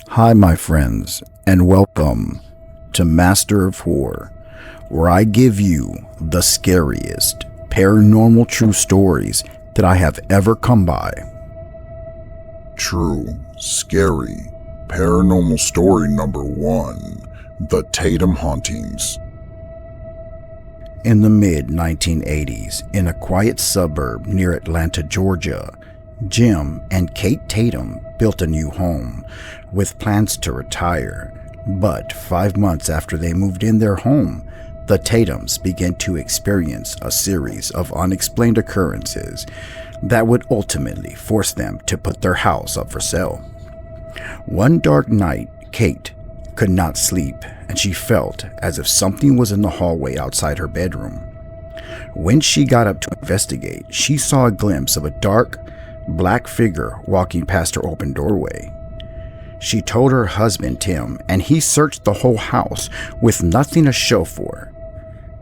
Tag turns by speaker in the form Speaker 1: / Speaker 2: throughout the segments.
Speaker 1: Hi, my friends, and welcome to Master of Horror, where I give you the scariest paranormal true stories that I have ever come by.
Speaker 2: True, scary, paranormal story number 1, the Tatum Hauntings.
Speaker 1: In the mid-1980s, in a quiet suburb near Atlanta, Georgia, Jim and Kate Tatum built a new home with plans to retire. But 5 months after they moved in their home, the Tatums began to experience a series of unexplained occurrences that would ultimately force them to put their house up for sale. One dark night, Kate could not sleep, and she felt as if something was in the hallway outside her bedroom. When she got up to investigate, she saw a glimpse of a dark, black figure walking past her open doorway. She told her husband, Tim, and he searched the whole house with nothing to show for.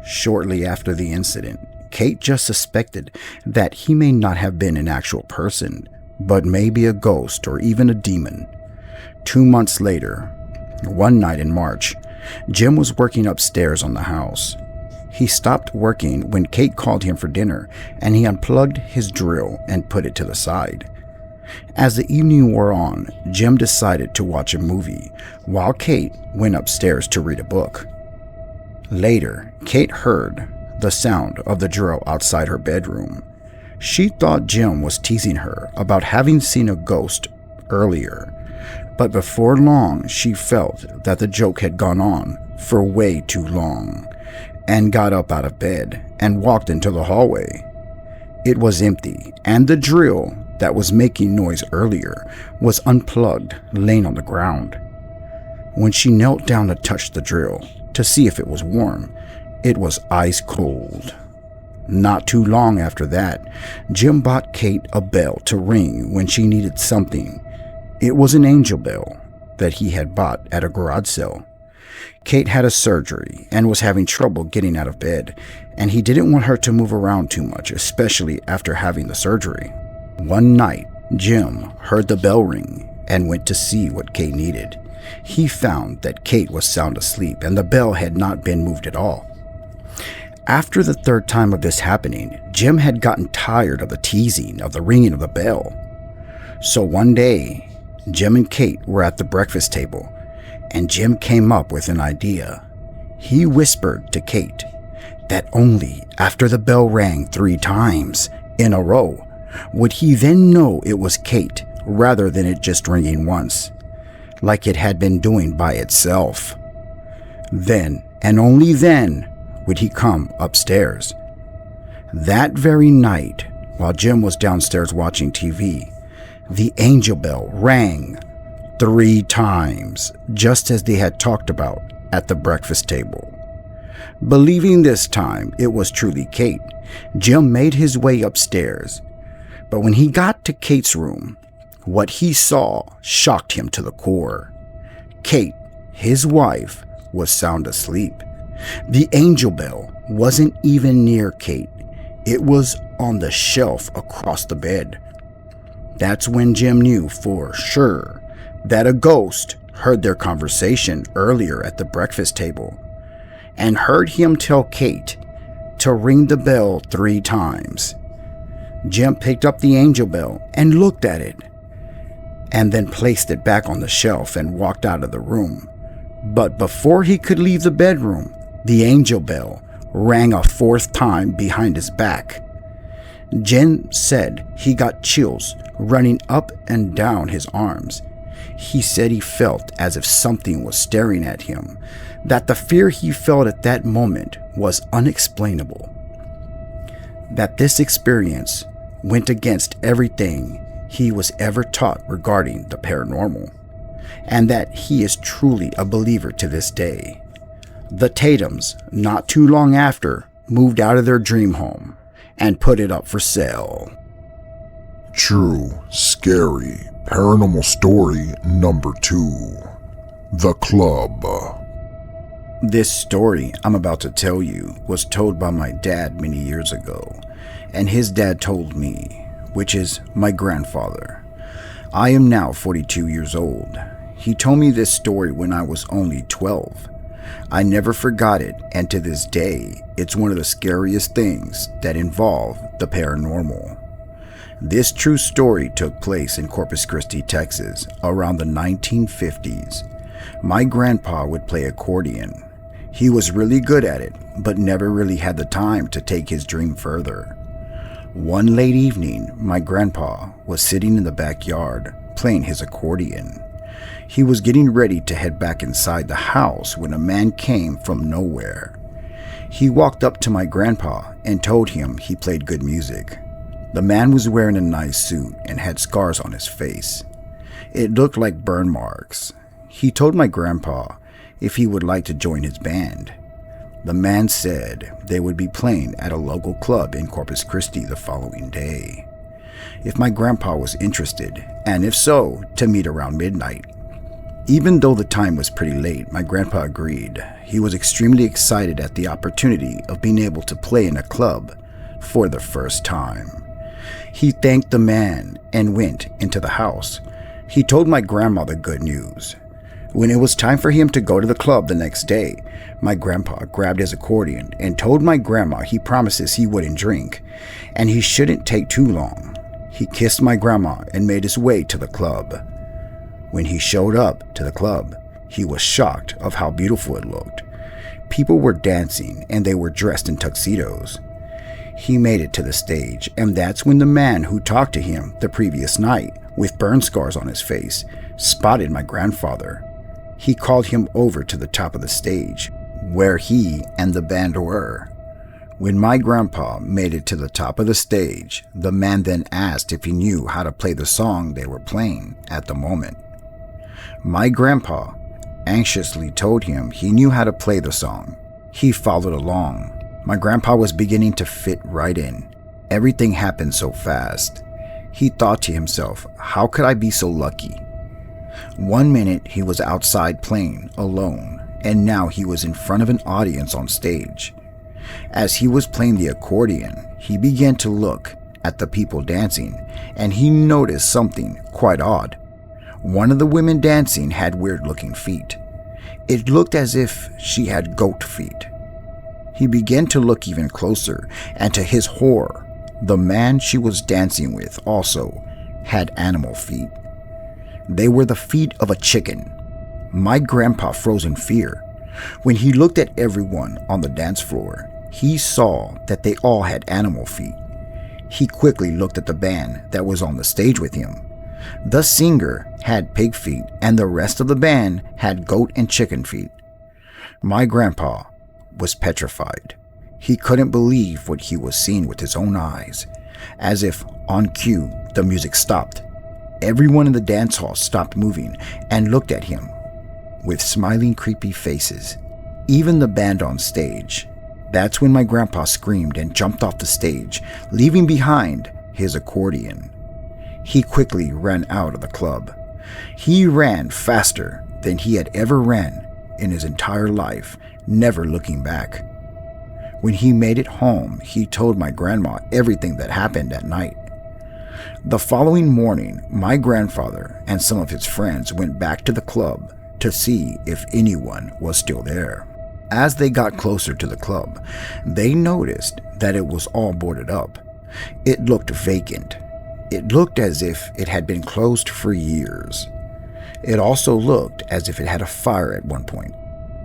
Speaker 1: Shortly after the incident, Kate just suspected that he may not have been an actual person, but maybe a ghost or even a demon. 2 months later, one night in March, Jim was working upstairs on the house. He stopped working when Kate called him for dinner, and he unplugged his drill and put it to the side. As the evening wore on, Jim decided to watch a movie, while Kate went upstairs to read a book. Later, Kate heard the sound of the drill outside her bedroom. She thought Jim was teasing her about having seen a ghost earlier, but before long she felt that the joke had gone on for way too long, and got up out of bed and walked into the hallway. It was empty, and the drill that was making noise earlier was unplugged, laying on the ground. When she knelt down to touch the drill to see if it was warm, it was ice cold. Not too long after that, Jim bought Kate a bell to ring when she needed something. It was an angel bell that he had bought at a garage sale. Kate had a surgery and was having trouble getting out of bed, and he didn't want her to move around too much, especially after having the surgery. One night, Jim heard the bell ring and went to see what Kate needed. He found that Kate was sound asleep and the bell had not been moved at all. After the third time of this happening, Jim had gotten tired of the teasing of the ringing of the bell. So one day, Jim and Kate were at the breakfast table, and Jim came up with an idea. He whispered to Kate that only after the bell rang 3 times in a row would he then know it was Kate, rather than it just ringing once, like it had been doing by itself. Then, and only then, would he come upstairs. That very night, while Jim was downstairs watching TV, the angel bell rang 3 times, just as they had talked about at the breakfast table. Believing this time it was truly Kate, Jim made his way upstairs. But when he got to Kate's room, what he saw shocked him to the core. Kate, his wife, was sound asleep. The angel bell wasn't even near Kate. It was on the shelf across the bed. That's when Jim knew for sure that a ghost heard their conversation earlier at the breakfast table and heard him tell Kate to ring the bell 3 times. Jim picked up the angel bell and looked at it, and then placed it back on the shelf and walked out of the room. But before he could leave the bedroom, the angel bell rang a 4th time behind his back. Jim said he got chills running up and down his arms. He said he felt as if something was staring at him, that the fear he felt at that moment was unexplainable. That this experience went against everything he was ever taught regarding the paranormal, and that he is truly a believer to this day. The Tatums, not too long after, moved out of their dream home and put it up for sale.
Speaker 2: True, scary, paranormal story number 2, the Club.
Speaker 1: This story I'm about to tell you was told by my dad many years ago, and his dad told me, which is my grandfather. I am now 42 years old. He told me this story when I was only 12. I never forgot it, and to this day, it's one of the scariest things that involve the paranormal. This true story took place in Corpus Christi, Texas, around the 1950s. My grandpa would play accordion. He was really good at it, but never really had the time to take his dream further. One late evening, my grandpa was sitting in the backyard playing his accordion. He was getting ready to head back inside the house when a man came from nowhere. He walked up to my grandpa and told him he played good music. The man was wearing a nice suit and had scars on his face. It looked like burn marks. He told my grandpa if he would like to join his band. The man said they would be playing at a local club in Corpus Christi the following day. If my grandpa was interested, and if so, to meet around midnight. Even though the time was pretty late, my grandpa agreed. He was extremely excited at the opportunity of being able to play in a club for the first time. He thanked the man and went into the house. He told my grandma the good news. When it was time for him to go to the club the next day, my grandpa grabbed his accordion and told my grandma he promises he wouldn't drink, and he shouldn't take too long. He kissed my grandma and made his way to the club. When he showed up to the club, he was shocked of how beautiful it looked. People were dancing and they were dressed in tuxedos. He made it to the stage, and that's when the man who talked to him the previous night with burn scars on his face spotted my grandfather. He called him over to the top of the stage, where he and the band were. When my grandpa made it to the top of the stage, the man then asked if he knew how to play the song they were playing at the moment. My grandpa anxiously told him he knew how to play the song. He followed along. My grandpa was beginning to fit right in. Everything happened so fast. He thought to himself, how could I be so lucky? One minute he was outside playing alone, and now he was in front of an audience on stage. As he was playing the accordion, he began to look at the people dancing, and he noticed something quite odd. One of the women dancing had weird-looking feet. It looked as if she had goat feet. He began to look even closer, and to his horror, the man she was dancing with also had animal feet. They were the feet of a chicken. My grandpa froze in fear. When he looked at everyone on the dance floor, he saw that they all had animal feet. He quickly looked at the band that was on the stage with him. The singer had pig feet, and the rest of the band had goat and chicken feet. My grandpa was petrified. He couldn't believe what he was seeing with his own eyes. As if on cue, the music stopped. Everyone in the dance hall stopped moving and looked at him with smiling, creepy faces. Even the band on stage. That's when my grandpa screamed and jumped off the stage, leaving behind his accordion. He quickly ran out of the club. He ran faster than he had ever ran in his entire life, never looking back. When he made it home, he told my grandma everything that happened at night. The following morning, my grandfather and some of his friends went back to the club to see if anyone was still there. As they got closer to the club, they noticed that it was all boarded up. It looked vacant. It looked as if it had been closed for years. It also looked as if it had a fire at one point.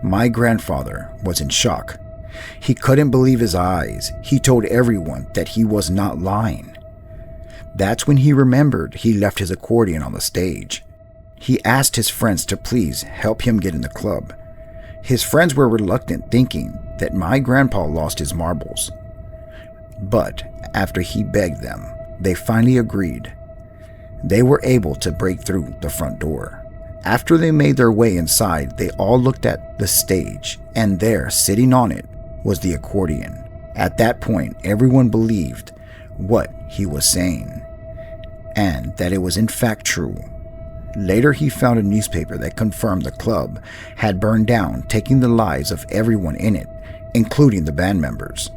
Speaker 1: My grandfather was in shock. He couldn't believe his eyes. He told everyone that he was not lying. That's when he remembered he left his accordion on the stage. He asked his friends to please help him get in the club. His friends were reluctant, thinking that my grandpa lost his marbles. But after he begged them, they finally agreed. They were able to break through the front door. After they made their way inside, they all looked at the stage, and there, sitting on it, was the accordion. At that point, everyone believed what he was saying, and that it was in fact true. Later, he found a newspaper that confirmed the club had burned down, taking the lives of everyone in it, including the band members.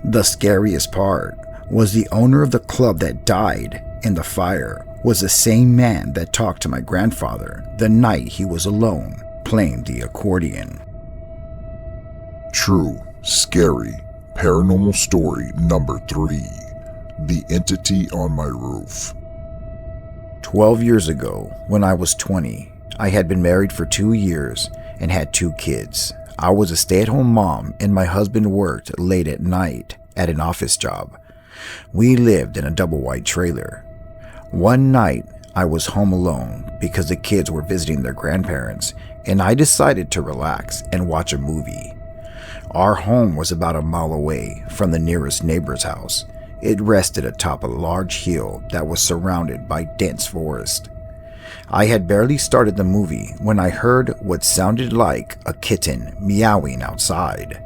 Speaker 1: The scariest part was the owner of the club that died in the fire was the same man that talked to my grandfather the night he was alone playing the accordion.
Speaker 2: True, scary, paranormal story number 3. The entity on my roof.
Speaker 1: 12 years ago, when I was 20, I had been married for 2 years and had 2 kids. I was a stay-at-home mom and my husband worked late at night at an office job. We lived in a double-wide trailer. One night, I was home alone because the kids were visiting their grandparents, and I decided to relax and watch a movie. Our home was about a mile away from the nearest neighbor's house. It rested atop a large hill that was surrounded by dense forest. I had barely started the movie when I heard what sounded like a kitten meowing outside.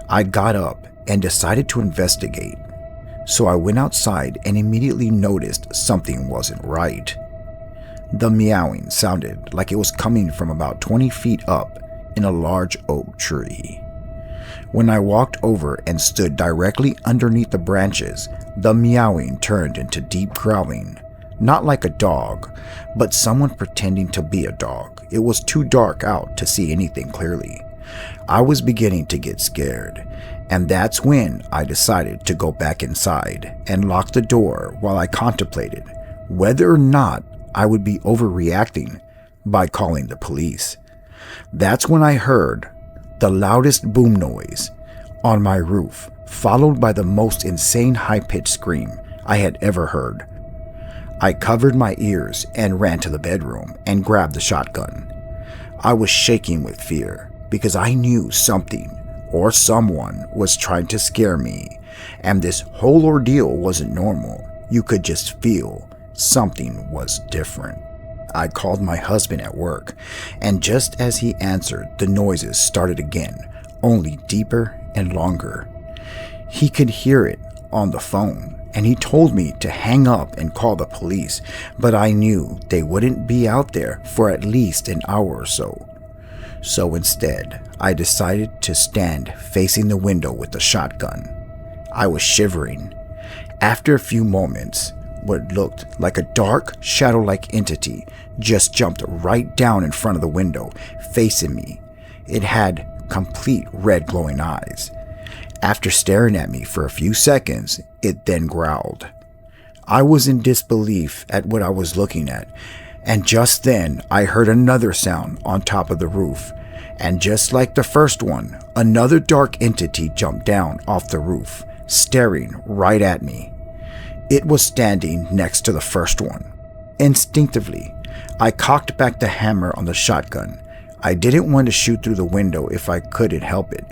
Speaker 1: I got up and decided to investigate. So I went outside and immediately noticed something wasn't right. The meowing sounded like it was coming from about 20 feet up in a large oak tree. When I walked over and stood directly underneath the branches, the meowing turned into deep growling, not like a dog, but someone pretending to be a dog. It was too dark out to see anything clearly. I was beginning to get scared, and that's when I decided to go back inside and lock the door while I contemplated whether or not I would be overreacting by calling the police. That's when I heard the loudest boom noise on my roof, followed by the most insane high-pitched scream I had ever heard. I covered my ears and ran to the bedroom and grabbed the shotgun. I was shaking with fear because I knew something or someone was trying to scare me, and this whole ordeal wasn't normal. You could just feel something was different. I called my husband at work, and just as he answered, the noises started again, only deeper and longer. He could hear it on the phone, and he told me to hang up and call the police, but I knew they wouldn't be out there for at least an hour or so. So instead, I decided to stand facing the window with the shotgun. I was shivering. After a few moments, what looked like a dark, shadow-like entity just jumped right down in front of the window, facing me. It had complete red glowing eyes. After staring at me for a few seconds, it then growled. I was in disbelief at what I was looking at, and just then I heard another sound on top of the roof, and just like the first one, another dark entity jumped down off the roof, staring right at me. It was standing next to the first one. Instinctively, I cocked back the hammer on the shotgun. I didn't want to shoot through the window if I couldn't help it,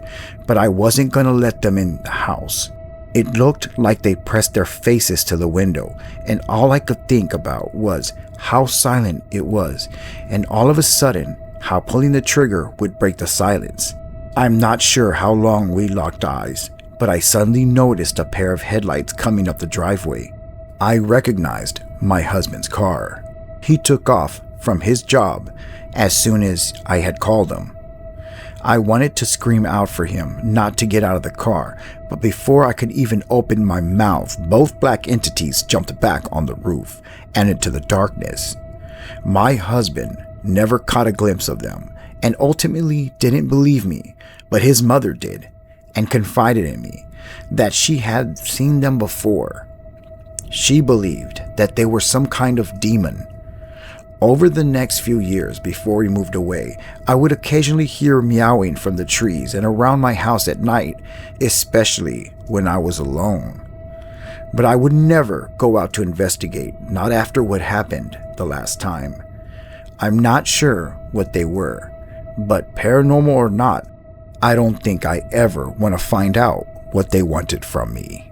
Speaker 1: but I wasn't going to let them in the house. It looked like they pressed their faces to the window, and all I could think about was how silent it was, and all of a sudden, how pulling the trigger would break the silence. I'm not sure how long we locked eyes, but I suddenly noticed a pair of headlights coming up the driveway. I recognized my husband's car. He took off from his job as soon as I had called him. I wanted to scream out for him not to get out of the car, but before I could even open my mouth, both black entities jumped back on the roof and into the darkness. My husband never caught a glimpse of them and ultimately didn't believe me, but his mother did and confided in me that she had seen them before. She believed that they were some kind of demon. Over the next few years before we moved away, I would occasionally hear meowing from the trees and around my house at night, especially when I was alone. But I would never go out to investigate, not after what happened the last time. I'm not sure what they were, but paranormal or not, I don't think I ever want to find out what they wanted from me.